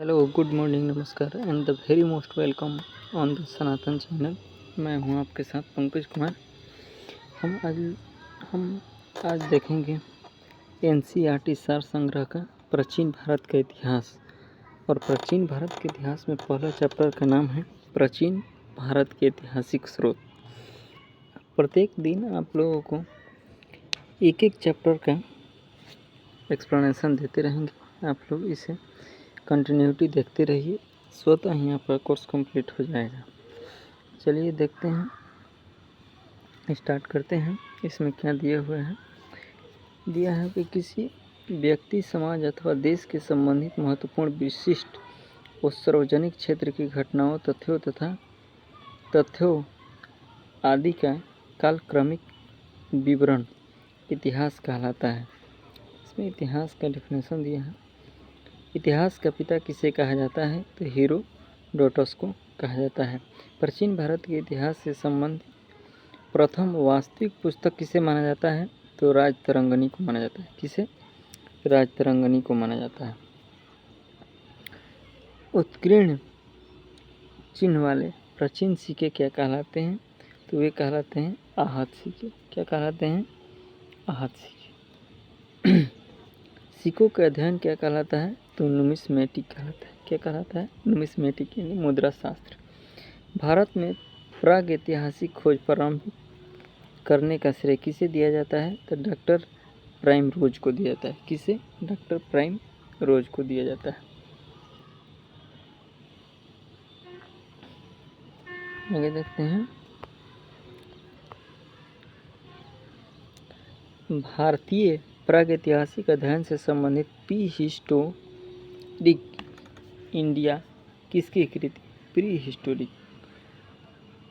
Hello, good morning, नमस्कार and the very most welcome on the Sanatan channel. मैं हूं आपके साथ पंकज कुमार। हम आज देखेंगे एनसीईआरटी सार संग्रह का प्राचीन भारत का इतिहास। और प्राचीन भारत के इतिहास में पहला चैप्टर का नाम है प्राचीन भारत के ऐतिहासिक स्रोत। प्रत्येक दिन आप लोगों को एक एक चैप्टर का एक्सप्लेनेशन देते रहेंगे। आप लोग इसे कंटिन्यूटी देखते रहिए, स्वतः ही आपका कोर्स कंप्लीट हो जाएगा। चलिए देखते हैं, स्टार्ट करते हैं। इसमें क्या दिया हुआ है? दिया है कि किसी व्यक्ति, समाज अथवा देश के संबंधित महत्वपूर्ण, विशिष्ट और सार्वजनिक क्षेत्र की घटनाओं, तथ्यों आदि का कालक्रमिक विवरण इतिहास कहलाता है। इसमें इतिहास का डेफिनेशन दिया है। इतिहास का पिता किसे कहा जाता है? तो हेरोडोटस को कहा जाता है। प्राचीन भारत के इतिहास से संबंधित प्रथम वास्तविक पुस्तक किसे माना जाता है? तो राजतरंगिणी को माना जाता है। किसे? राजतरंगिणी को माना जाता है। उत्कीर्ण चिन्ह वाले प्राचीन सिक्के क्या कहलाते हैं? तो वे कहलाते हैं आहत सिक्के। क्या कहलाते हैं? आहत सिक्के। सिक्कों का अध्ययन क्या कहलाता है? तो नुमिस्मेटिक कहलाता है। क्या कहलाता है? नुमिस्मेटिक यानी मुद्रा शास्त्र। भारत में प्रागैतिहासिक खोज प्रारंभ करने का श्रेय किसे दिया जाता है? तो डॉक्टर प्राइम रोज को दिया जाता है। किसे? डॉक्टर प्राइम रोज को दिया जाता है। आगे देखते हैं। भारतीय प्रागैतिहासिक अध्ययन से संबंधित प्री हिस्टोरिक इंडिया किसकी कृति? प्री हिस्टोरिक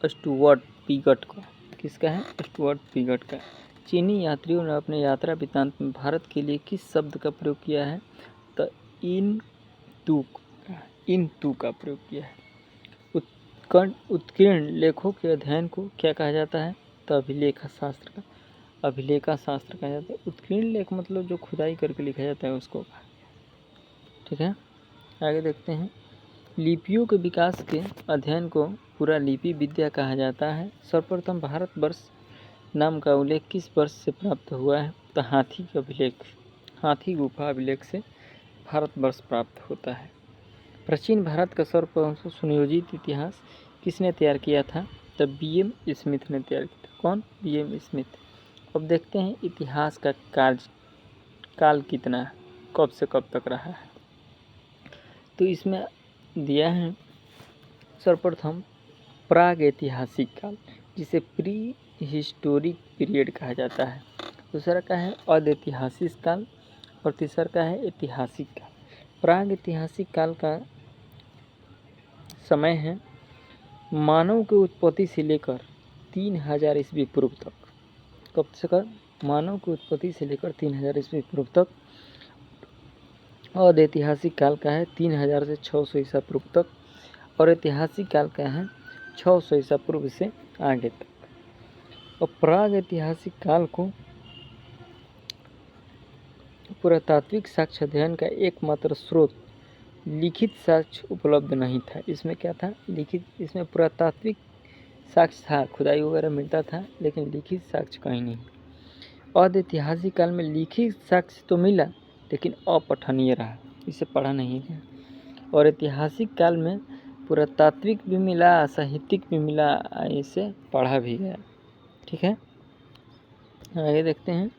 स्टुअर्ट पिगट का। किसका है? स्टुअर्ट पिगट का। चीनी यात्रियों ने अपने यात्रा वृत्तांत में भारत के लिए किस शब्द का प्रयोग किया है? तो इन तू का प्रयोग किया है। उत्कीर्ण लेखों के अध्ययन को क्या कहा जाता है? तो अभिलेखा शास्त्र कहा जाता है। उत्कीर्ण लेख मतलब जो खुदाई करके लिखा जाता है उसको कहा। ठीक है, आगे देखते हैं। लिपियों के विकास के अध्ययन को पूरा लिपि विद्या कहा जाता है। सर्वप्रथम भारतवर्ष नाम का उल्लेख किस वर्ष से प्राप्त हुआ है? तो हाथी गुफा अभिलेख से भारतवर्ष प्राप्त होता है। प्राचीन भारत का सर्वप्रथम सुनियोजित इतिहास किसने तैयार किया था? तो बीएम स्मिथ ने तैयार किया था। कौन? BM Smith. अब देखते हैं इतिहास का काल कितना है, कब से कब तक रहा है। तो इसमें दिया है सर्वप्रथम प्रागैतिहासिक काल, जिसे प्री हिस्टोरिक पीरियड कहा जाता है। दूसरा का है अदैतिहासिक काल और तीसरा का है ऐतिहासिक काल। प्रागैतिहासिक काल का समय है मानव की उत्पत्ति से लेकर 3000 ईस्वी पूर्व तक। कब से कर? मानव की उत्पत्ति से लेकर 3000 ईस्वी पूर्व तक। अदैतिहासिक काल का है 3000 से 600 ईसा पूर्व तक। और ऐतिहासिक काल का है 600 ईसा पूर्व से आगे तक। और प्रागैतिहासिक काल को पुरातात्विक साक्ष्य अध्ययन का एकमात्र स्रोत लिखित साक्ष्य उपलब्ध नहीं था। इसमें क्या था? लिखित। इसमें पुरातात्विक साक्ष्य था, खुदाई वगैरह मिलता था, लेकिन लिखित साक्ष्य कहीं नहीं। अदैतिहासिक काल में लिखित साक्ष्य तो मिला, लेकिन अपठनीय रहा, इसे पढ़ा नहीं गया। और ऐतिहासिक काल में पुरातात्विक भी मिला, साहित्यिक भी मिला, इसे पढ़ा भी गया। ठीक है, आगे देखते हैं।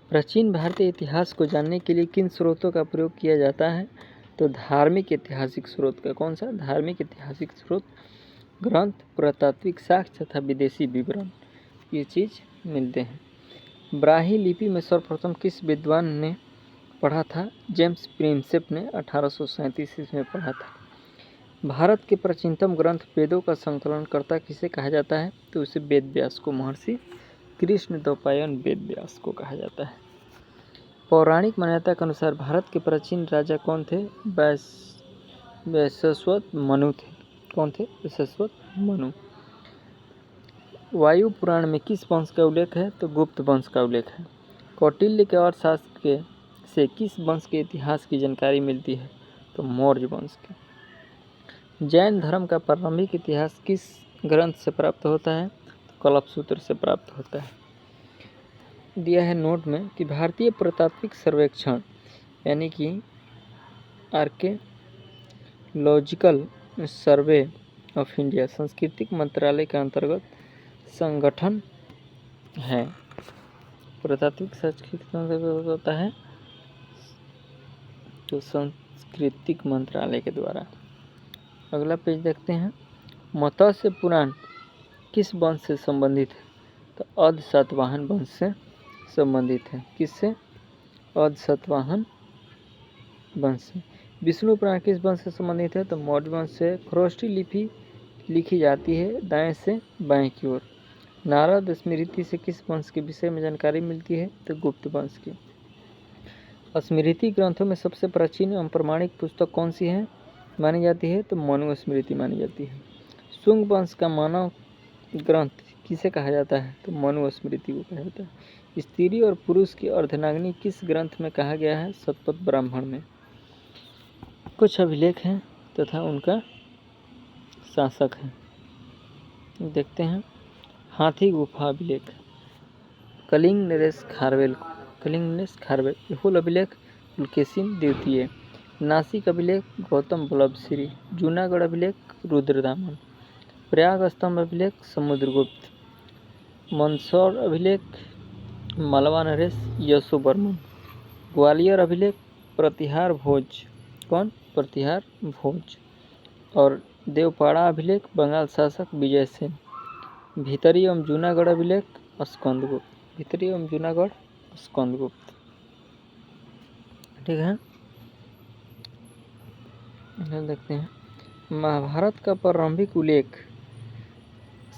प्राचीन भारतीय इतिहास को जानने के लिए किन स्रोतों का प्रयोग किया जाता है? तो धार्मिक ऐतिहासिक स्रोत का। कौन सा? धार्मिक ऐतिहासिक स्रोत, ग्रंथ, पुरातात्विक साक्ष्य तथा विदेशी विवरण, ये चीज़ मिलते हैं। ब्राही लिपि में सर्वप्रथम किस विद्वान ने पढ़ा था? जेम्स प्रिंसेप ने 1837 ईस्वी में पढ़ा था। भारत के प्राचीनतम ग्रंथ वेदों का संकलनकर्ता किसे कहा जाता है? तो उसे वेद व्यास को, महर्षि कृष्णद्वैपायन वेद व्यास को कहा जाता है। पौराणिक मान्यता के अनुसार भारत के प्राचीन राजा कौन थे? वैवस्वत मनु थे। कौन थे? वैवस्वत मनु। वायु पुराण में किस वंश का उल्लेख है? तो गुप्त वंश का उल्लेख है। कौटिल्य के अर्थशास्त्र के से किस वंश के इतिहास की जानकारी मिलती है? तो मौर्य वंश की। जैन धर्म का प्रारंभिक इतिहास किस ग्रंथ से प्राप्त होता है? तो कल्पसूत्र से प्राप्त होता है। दिया है नोट में कि भारतीय पुरातात्विक सर्वेक्षण यानी कि आर्कियोलॉजिकल सर्वे ऑफ इंडिया सांस्कृतिक मंत्रालय के अंतर्गत संगठन है। पुरातात्विक संस्कृति होता है तो सांस्कृतिक मंत्रालय के द्वारा। अगला पेज देखते हैं। मत्स्य पुराण किस वंश से संबंधित है? तो अध सातवाहन वंश से संबंधित है। किससे? अध सातवाहन वंश से। विष्णु पुराण किस वंश से संबंधित है? तो मौर्य वंश से। खरोष्ठी लिपि लिखी जाती है दाएं से बाएं की ओर। नारद स्मृति से किस वंश के विषय में जानकारी मिलती है? तो गुप्त वंश की। स्मृति ग्रंथों में सबसे प्राचीन एवं प्रमाणिक पुस्तक कौन सी है मानी जाती है? तो मनु स्मृति मानी जाती है। शुंग वंश का मानव ग्रंथ किसे कहा जाता है? तो मनु स्मृति को कहा जाता है। स्त्री और पुरुष की अर्धनाग्नि किस ग्रंथ में कहा गया है? शतपथ ब्राह्मण में। कुछ अभिलेख हैं तथा उनका शासक है, देखते हैं। हाथी गुफा अभिलेख कलिंग नरेश खारवेल, हुल अभिलेख पुलकेशिन द्वितीय। नासिक अभिलेख गौतम बल्लभ श्री। जूनागढ़ अभिलेख रुद्रदामन। प्रयाग स्तंभ अभिलेख समुद्रगुप्त। मंदसौर अभिलेख मालवा नरेश यशोवर्मन। ग्वालियर अभिलेख प्रतिहार भोज। कौन? प्रतिहार भोज। और देवपाड़ा अभिलेख बंगाल शासक विजय सेन। भीतरी एवं जूनागढ़ अभिलेख स्कंदगुप्त। भीतरी एवं जूनागढ़ स्कंदगुप्त। ठीक है, देखते हैं। महाभारत का प्रारंभिक उल्लेख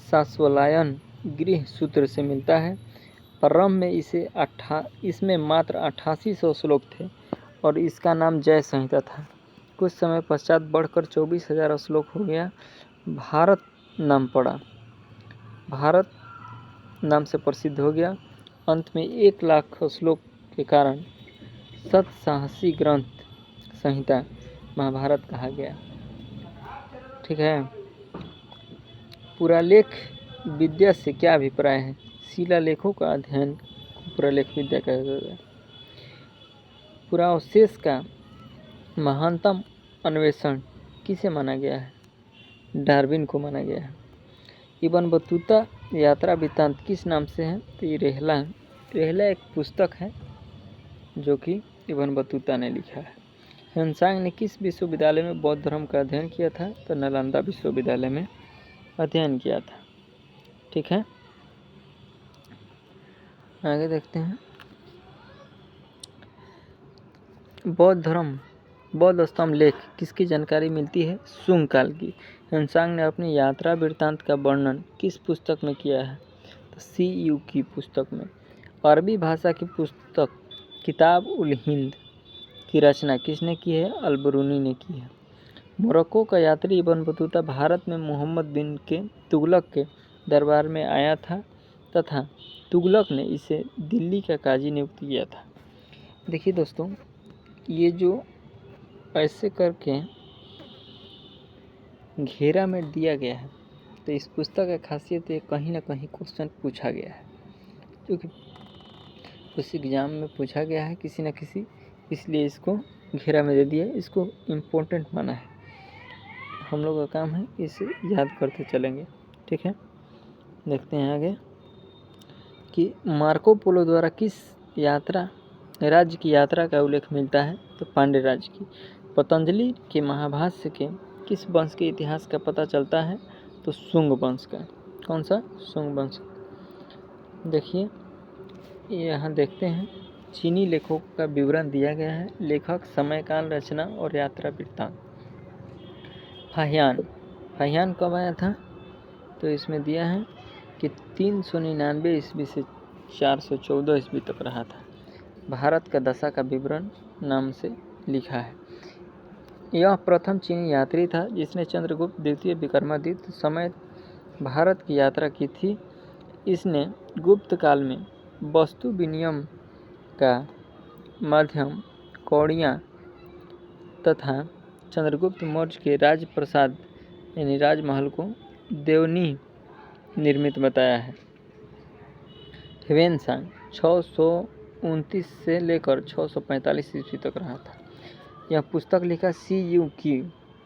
शाश्वलायन गृह सूत्र से मिलता है। प्रारंभ में इसमें मात्र 8800 श्लोक थे और इसका नाम जय संहिता था। कुछ समय पश्चात बढ़कर 24,000 श्लोक हो गया। भारत नाम पड़ा, भारत नाम से प्रसिद्ध हो गया। अंत में 1 लाख श्लोक के कारण सतसाहसी ग्रंथ संहिता महाभारत कहा गया। ठीक है। पुरालेख विद्या से क्या अभिप्राय है? शिलालेखों का अध्ययन पुरालेख विद्या कहा जाता है। पुरावशेष का महानतम अन्वेषण किसे माना गया है? डार्विन को माना गया है। इब्न बतूता यात्रा वृत्तांत किस नाम से है? तो ये रेहला एक पुस्तक है जो कि इब्न बतूता ने लिखा है। ह्वेनसांग ने किस विश्वविद्यालय में बौद्ध धर्म का अध्ययन किया था? तो नालंदा विश्वविद्यालय में अध्ययन किया था। ठीक है, आगे देखते हैं। बौद्ध स्तंभ लेख किसकी जानकारी मिलती है? शुंग काल की। ह्वेनसांग ने अपनी यात्रा वृत्तांत का वर्णन किस पुस्तक में किया है? तो CU की पुस्तक में। अरबी भाषा की पुस्तक किताब उल हिंद की रचना किसने की है? अल-बरूनी ने की है। मोरक्को का यात्री इब्न बतूता भारत में मोहम्मद बिन के तुगलक के दरबार में आया था तथा तुगलक ने इसे दिल्ली का काजी नियुक्त किया था। देखिए दोस्तों, ये जो ऐसे करके घेरा में दिया गया है तो इस पुस्तक का खासियत है कहीं ना कहीं क्वेश्चन पूछा गया है, क्योंकि उस एग्ज़ाम में पूछा गया है किसी न किसी, इसलिए इसको घेरा में दे दिया। इसको इम्पोर्टेंट माना है। हम लोग का काम है इसे याद करते चलेंगे। ठीक है, देखते हैं आगे कि मार्को पोलो द्वारा किस राज्य की यात्रा का उल्लेख मिलता है? तो पांड्य राज्य की। पतंजलि के महाभाष्य के किस वंश के इतिहास का पता चलता है? तो शुंग वंश का। कौन सा? शुंग वंश। देखिए यहाँ देखते हैं, चीनी लेखों का विवरण दिया गया है। लेखक, समयकाल, रचना और यात्रा वृत्तांत। फाहियान कब आया था? तो इसमें दिया है कि 399 ईस्वी से 414 ईस्वी तक रहा था। भारत का दशा का विवरण नाम से लिखा है। यह प्रथम चीनी यात्री था जिसने चंद्रगुप्त द्वितीय विक्रमादित्य समय भारत की यात्रा की थी। इसने गुप्त काल में वस्तु विनिमय का माध्यम कौड़िया तथा चंद्रगुप्त मौर्य के राजप्रसाद यानी राजमहल को देवनी निर्मित बताया है। ह्वेनसांग 629 से लेकर 645 ईस्वी तक रहा था। यह पुस्तक लिखा CU की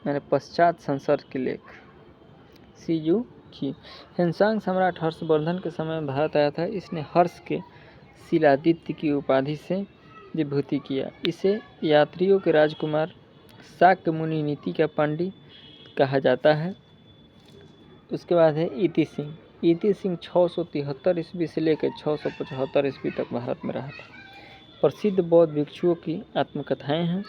यानी पश्चात संसर्ग के लेख CU की। ह्वेनसांग सम्राट हर्षवर्धन के समय में भारत आया था। इसने हर्ष के शिलादित्य की उपाधि से विभूति किया। इसे यात्रियों के राजकुमार, शाक्य मुनि नीति का पंडित कहा जाता है। उसके बाद है इति सिंह। इति सिंह 673 ईस्वी से लेकर 675 ईस्वी तक भारत में रहा था। प्रसिद्ध बौद्ध भिक्षुओं की आत्मकथाएं हैं।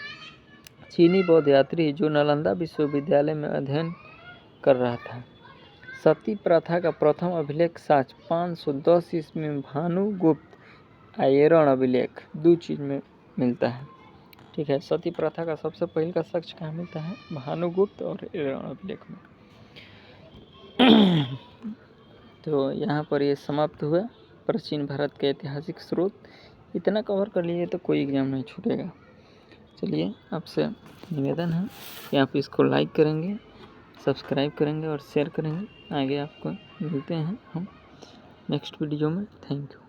चीनी बौद्ध यात्री जो नालंदा विश्वविद्यालय में अध्ययन कर रहा था। सती प्रथा का प्रथम अभिलेख साक्ष्य 510 ईस्वी में भानुगुप्त आयरण अभिलेख 2 चीज में मिलता है। ठीक है, सती प्रथा का सबसे पहले का साक्ष्य कहाँ मिलता है? भानुगुप्त और आयरण अभिलेख में। तो यहाँ पर ये समाप्त हुआ प्राचीन भारत के ऐतिहासिक स्रोत। इतना कवर कर लिए तो कोई एग्जाम नहीं छूटेगा। चलिए, आपसे निवेदन है कि आप इसको लाइक करेंगे, सब्सक्राइब करेंगे और शेयर करेंगे। आगे आपको मिलते हैं हम नेक्स्ट वीडियो में। Thank you.